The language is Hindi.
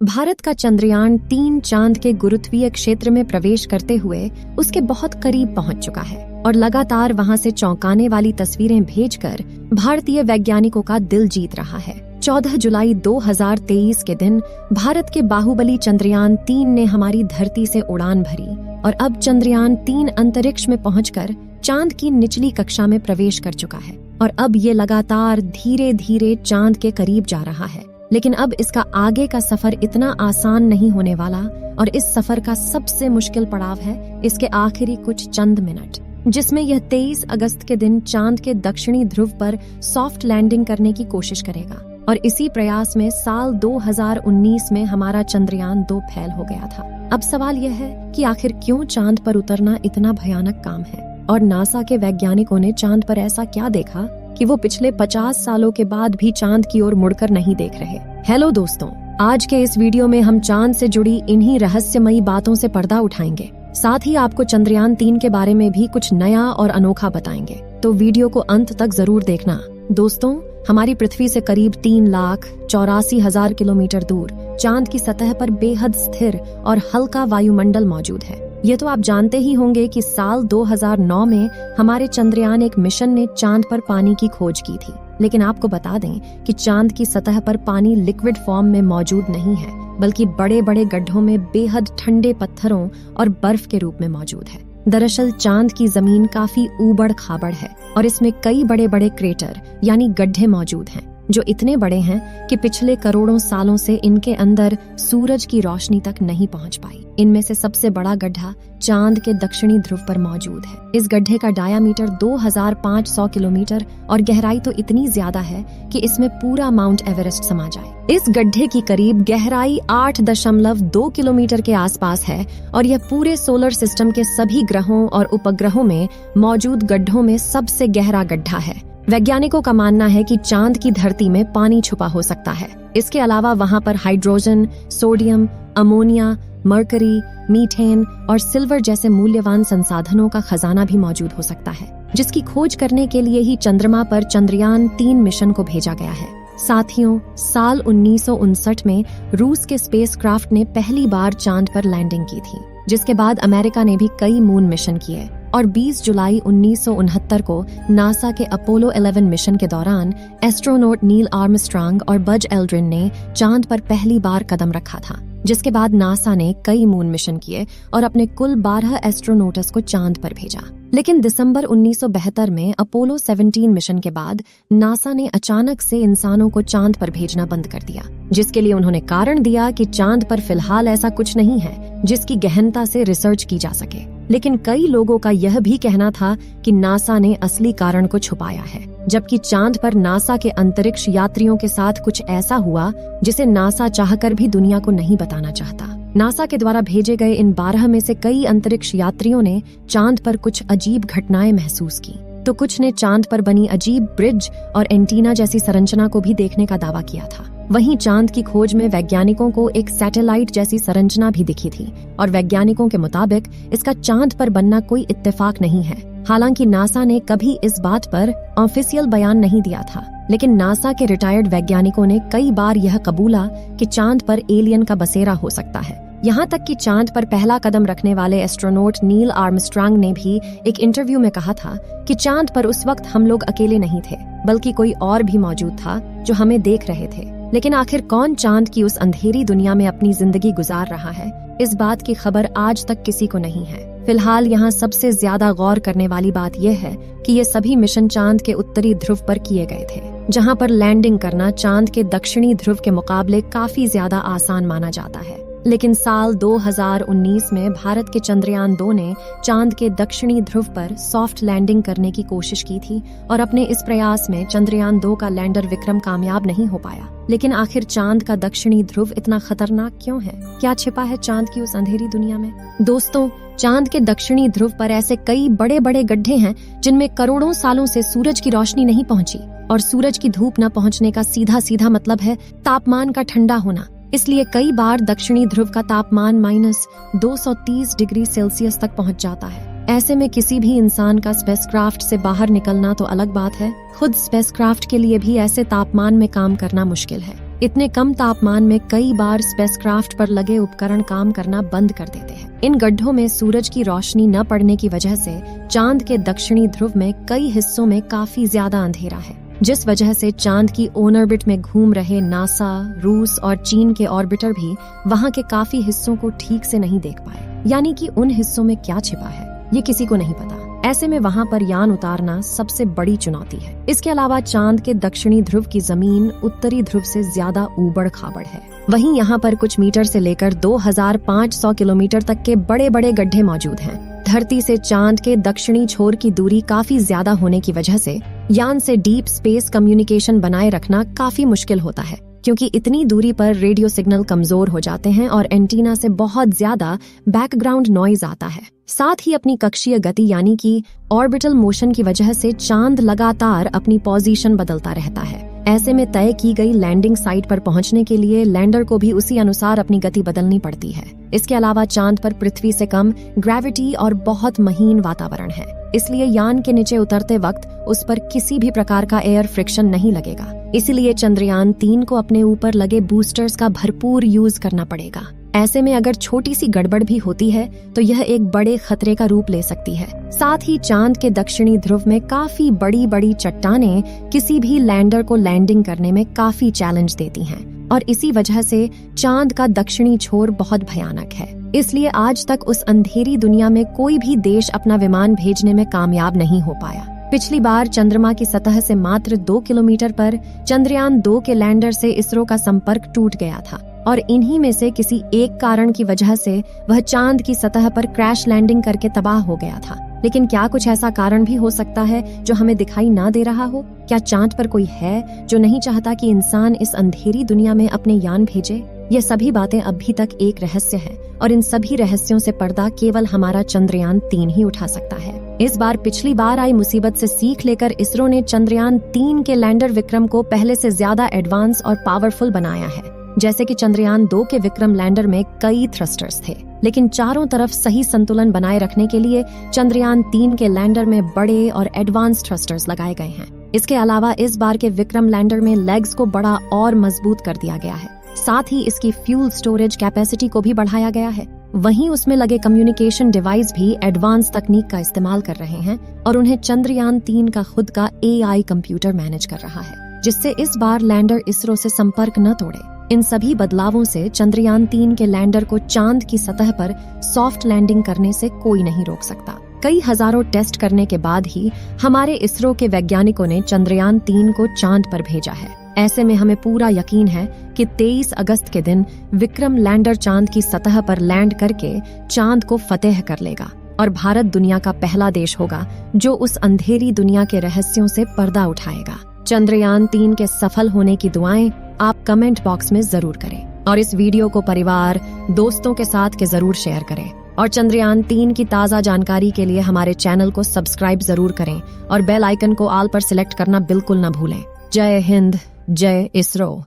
भारत का चंद्रयान 3 चांद के गुरुत्वीय क्षेत्र में प्रवेश करते हुए उसके बहुत करीब पहुंच चुका है और लगातार वहां से चौंकाने वाली तस्वीरें भेजकर भारतीय वैज्ञानिकों का दिल जीत रहा है। 14 जुलाई 2023 के दिन भारत के बाहुबली चंद्रयान 3 ने हमारी धरती से उड़ान भरी और अब चंद्रयान 3 अंतरिक्ष में पहुंचकर चांद की निचली कक्षा में प्रवेश कर चुका है और अब ये लगातार धीरे धीरे चांद के करीब जा रहा है। लेकिन अब इसका आगे का सफर इतना आसान नहीं होने वाला और इस सफर का सबसे मुश्किल पड़ाव है इसके आखिरी कुछ चंद मिनट, जिसमें यह 23 अगस्त के दिन चांद के दक्षिणी ध्रुव पर सॉफ्ट लैंडिंग करने की कोशिश करेगा। और इसी प्रयास में साल 2019 में हमारा चंद्रयान 2 फेल हो गया था। अब सवाल यह है कि आखिर क्यों चांद पर उतरना इतना भयानक काम है और नासा के वैज्ञानिकों ने चांद पर ऐसा क्या देखा कि वो पिछले 50 सालों के बाद भी चांद की ओर मुड़कर नहीं देख रहे। हेलो दोस्तों, आज के इस वीडियो में हम चांद से जुड़ी इन्हीं रहस्यमयी बातों से पर्दा उठाएंगे। साथ ही आपको चंद्रयान 3 के बारे में भी कुछ नया और अनोखा बताएंगे, तो वीडियो को अंत तक जरूर देखना। दोस्तों, हमारी पृथ्वी से करीब 3,84,000 किलोमीटर दूर चांद की सतह पर बेहद स्थिर और हल्का वायुमंडल मौजूद है। ये तो आप जानते ही होंगे कि साल 2009 में हमारे चंद्रयान 1 मिशन ने चांद पर पानी की खोज की थी। लेकिन आपको बता दें कि चांद की सतह पर पानी लिक्विड फॉर्म में मौजूद नहीं है, बल्कि बड़े बड़े गड्ढों में बेहद ठंडे पत्थरों और बर्फ के रूप में मौजूद है। दरअसल चांद की जमीन काफी ऊबड़ खाबड़ है और इसमें कई बड़े बड़े क्रेटर यानी गड्ढे मौजूद हैं, जो इतने बड़े हैं कि पिछले करोड़ों सालों से इनके अंदर सूरज की रोशनी तक नहीं पहुंच पाई। इनमें से सबसे बड़ा गड्ढा चांद के दक्षिणी ध्रुव पर मौजूद है। इस गड्ढे का डायामीटर 2500 किलोमीटर और गहराई तो इतनी ज्यादा है कि इसमें पूरा माउंट एवरेस्ट समा जाए। इस गड्ढे की करीब गहराई 8.2 किलोमीटर के आसपास है और यह पूरे सोलर सिस्टम के सभी ग्रहों और उपग्रहों में मौजूद गड्ढों में सबसे गहरा गड्ढा है। वैज्ञानिकों का मानना है कि चांद की धरती में पानी छुपा हो सकता है। इसके अलावा वहां पर hydrogen, sodium, ammonia, mercury, methane और सिल्वर जैसे मूल्यवान संसाधनों का खजाना भी मौजूद हो सकता है, जिसकी खोज करने के लिए ही चंद्रमा पर चंद्रयान 3 मिशन को भेजा गया है। साथियों, साल 1959 में रूस के स्पेसक्राफ्ट ने पहली बार चांद पर लैंडिंग की थी, जिसके बाद अमेरिका ने भी कई मून मिशन किए और 20 जुलाई 1969 को नासा के अपोलो 11 मिशन के दौरान एस्ट्रोनॉट नील आर्मस्ट्रांग और बज एल्ड्रिन ने चांद पर पहली बार कदम रखा था। जिसके बाद नासा ने कई मून मिशन किए और अपने कुल 12 एस्ट्रोनॉट्स को चांद पर भेजा। लेकिन दिसंबर 1972 में अपोलो 17 मिशन के बाद नासा ने अचानक से इंसानों को चांद पर भेजना बंद कर दिया, जिसके लिए उन्होंने कारण दिया कि चांद पर फिलहाल ऐसा कुछ नहीं है जिसकी गहनता से रिसर्च की जा सके। लेकिन कई लोगों का यह भी कहना था कि नासा ने असली कारण को छुपाया है, जबकि चांद पर नासा के अंतरिक्ष यात्रियों के साथ कुछ ऐसा हुआ जिसे नासा चाहकर भी दुनिया को नहीं बताना चाहता। नासा के द्वारा भेजे गए इन 12 में से कई अंतरिक्ष यात्रियों ने चांद पर कुछ अजीब घटनाएं महसूस की, तो कुछ ने चांद पर बनी अजीब ब्रिज और एंटीना जैसी संरचना को भी देखने का दावा किया था। वहीं चांद की खोज में वैज्ञानिकों को एक सैटेलाइट जैसी संरचना भी दिखी थी और वैज्ञानिकों के मुताबिक इसका चांद पर बनना कोई इत्तेफाक नहीं है। हालांकि नासा ने कभी इस बात पर ऑफिशियल बयान नहीं दिया था, लेकिन नासा के रिटायर्ड वैज्ञानिकों ने कई बार यह कबूला कि चांद पर एलियन का बसेरा हो सकता है। यहाँ तक कि चांद पर पहला कदम रखने वाले एस्ट्रोनॉट नील आर्मस्ट्रांग ने भी एक इंटरव्यू में कहा था कि चांद पर उस वक्त हम लोग अकेले नहीं थे, बल्कि कोई और भी मौजूद था जो हमें देख रहे थे। लेकिन आखिर कौन चांद की उस अंधेरी दुनिया में अपनी जिंदगी गुजार रहा है, इस बात की खबर आज तक किसी को नहीं है। फिलहाल यहाँ सबसे ज्यादा गौर करने वाली बात यह है कि ये सभी मिशन चांद के उत्तरी ध्रुव पर किए गए थे, जहाँ पर लैंडिंग करना चांद के दक्षिणी ध्रुव के मुकाबले काफी ज्यादा आसान माना जाता है। लेकिन साल 2019 में भारत के चंद्रयान 2 ने चांद के दक्षिणी ध्रुव पर सॉफ्ट लैंडिंग करने की कोशिश की थी और अपने इस प्रयास में चंद्रयान 2 का लैंडर विक्रम कामयाब नहीं हो पाया। लेकिन आखिर चांद का दक्षिणी ध्रुव इतना खतरनाक क्यों है? क्या छिपा है चांद की उस अंधेरी दुनिया में? दोस्तों, चांद के दक्षिणी ध्रुव पर ऐसे कई बड़े बड़े गड्ढे हैं जिनमें करोड़ों सालों से सूरज की रोशनी नहीं पहुंची और सूरज की धूप न पहुंचने का सीधा सीधा मतलब है तापमान का ठंडा होना। इसलिए कई बार दक्षिणी ध्रुव का तापमान -230 डिग्री सेल्सियस तक पहुंच जाता है। ऐसे में किसी भी इंसान का स्पेसक्राफ्ट से बाहर निकलना तो अलग बात है, खुद स्पेसक्राफ्ट के लिए भी ऐसे तापमान में काम करना मुश्किल है। इतने कम तापमान में कई बार स्पेसक्राफ्ट पर लगे उपकरण काम करना बंद कर देते हैं। इन गड्ढों में सूरज की रोशनी न पड़ने की वजह से चांद के दक्षिणी ध्रुव में कई हिस्सों में काफी ज्यादा अंधेरा है, जिस वजह से चांद की ऑन ऑर्बिट में घूम रहे नासा, रूस और चीन के ऑर्बिटर भी वहां के काफी हिस्सों को ठीक से नहीं देख पाए। यानी कि उन हिस्सों में क्या छिपा है ये किसी को नहीं पता। ऐसे में वहां पर यान उतारना सबसे बड़ी चुनौती है। इसके अलावा चांद के दक्षिणी ध्रुव की जमीन उत्तरी ध्रुव से ज्यादा ऊबड़ खाबड़ है। वहीं यहाँ पर कुछ मीटर से लेकर 2500 किलोमीटर तक के बड़े बड़े गड्ढे मौजूद हैं। धरती से चांद के दक्षिणी छोर की दूरी काफी ज्यादा होने की वजह से यान से डीप स्पेस कम्युनिकेशन बनाए रखना काफी मुश्किल होता है, क्योंकि इतनी दूरी पर रेडियो सिग्नल कमजोर हो जाते हैं और एंटीना से बहुत ज्यादा बैकग्राउंड नॉइज आता है। साथ ही अपनी कक्षीय गति यानी कि ऑर्बिटल मोशन की वजह से चांद लगातार अपनी पोजीशन बदलता रहता है। ऐसे में तय की गई लैंडिंग साइट पर पहुंचने के लिए लैंडर को भी उसी अनुसार अपनी गति बदलनी पड़ती है। इसके अलावा चांद पर पृथ्वी से कम ग्रेविटी और बहुत महीन वातावरण है, इसलिए यान के नीचे उतरते वक्त उस पर किसी भी प्रकार का एयर फ्रिक्शन नहीं लगेगा। इसलिए चंद्रयान 3 को अपने ऊपर लगे बूस्टर्स का भरपूर यूज करना पड़ेगा। ऐसे में अगर छोटी सी गड़बड़ भी होती है तो यह एक बड़े खतरे का रूप ले सकती है। साथ ही चांद के दक्षिणी ध्रुव में काफी बड़ी बड़ी चट्टानें किसी भी लैंडर को लैंडिंग करने में काफी चैलेंज देती हैं और इसी वजह से चांद का दक्षिणी छोर बहुत भयानक है। इसलिए आज तक उस अंधेरी दुनिया में कोई भी देश अपना विमान भेजने में कामयाब नहीं हो पाया। पिछली बार चंद्रमा की सतह से मात्र 2 किलोमीटर पर चंद्रयान 2 के लैंडर से इसरो का संपर्क टूट गया था और इन्हीं में से किसी एक कारण की वजह से वह चांद की सतह पर क्रैश लैंडिंग करके तबाह हो गया था। लेकिन क्या कुछ ऐसा कारण भी हो सकता है जो हमें दिखाई ना दे रहा हो? क्या चांद पर कोई है जो नहीं चाहता कि इंसान इस अंधेरी दुनिया में अपने यान भेजे? ये सभी बातें अभी तक एक रहस्य है और इन सभी रहस्यों से पर्दा केवल हमारा चंद्रयान 3 ही उठा सकता है। इस बार पिछली बार आई मुसीबत से सीख लेकर इसरो ने चंद्रयान 3 के लैंडर विक्रम को पहले से ज्यादा एडवांस और पावरफुल बनाया है। जैसे कि चंद्रयान 2 के विक्रम लैंडर में कई थ्रस्टर्स थे, लेकिन चारों तरफ सही संतुलन बनाए रखने के लिए चंद्रयान 3 के लैंडर में बड़े और एडवांस थ्रस्टर्स लगाए गए हैं। इसके अलावा इस बार के विक्रम लैंडर में लेग्स को बड़ा और मजबूत कर दिया गया है। साथ ही इसकी फ्यूल स्टोरेज कैपेसिटी को भी बढ़ाया गया है। वहीं उसमें लगे कम्युनिकेशन डिवाइस भी एडवांस तकनीक का इस्तेमाल कर रहे हैं और उन्हें चंद्रयान 3 का खुद का AI कंप्यूटर मैनेज कर रहा है, जिससे इस बार लैंडर इसरो से संपर्क न तोड़े। इन सभी बदलावों से चंद्रयान 3 के लैंडर को चांद की सतह पर सॉफ्ट लैंडिंग करने से कोई नहीं रोक सकता। कई हजारों टेस्ट करने के बाद ही हमारे इसरो के वैज्ञानिकों ने चंद्रयान 3 को चांद पर भेजा है। ऐसे में हमें पूरा यकीन है कि 23 अगस्त के दिन विक्रम लैंडर चांद की सतह पर लैंड करके चांद को फतेह कर लेगा और भारत दुनिया का पहला देश होगा जो उस अंधेरी दुनिया के रहस्यों से पर्दा उठाएगा। चंद्रयान 3 के सफल होने की दुआएं आप कमेंट बॉक्स में जरूर करें और इस वीडियो को परिवार, दोस्तों के साथ के जरूर शेयर करें और चंद्रयान 3 की ताज़ा जानकारी के लिए हमारे चैनल को सब्सक्राइब जरूर करें और बेल आइकन को ऑल पर सिलेक्ट करना बिल्कुल न भूलें। जय हिंद, जय इसरो।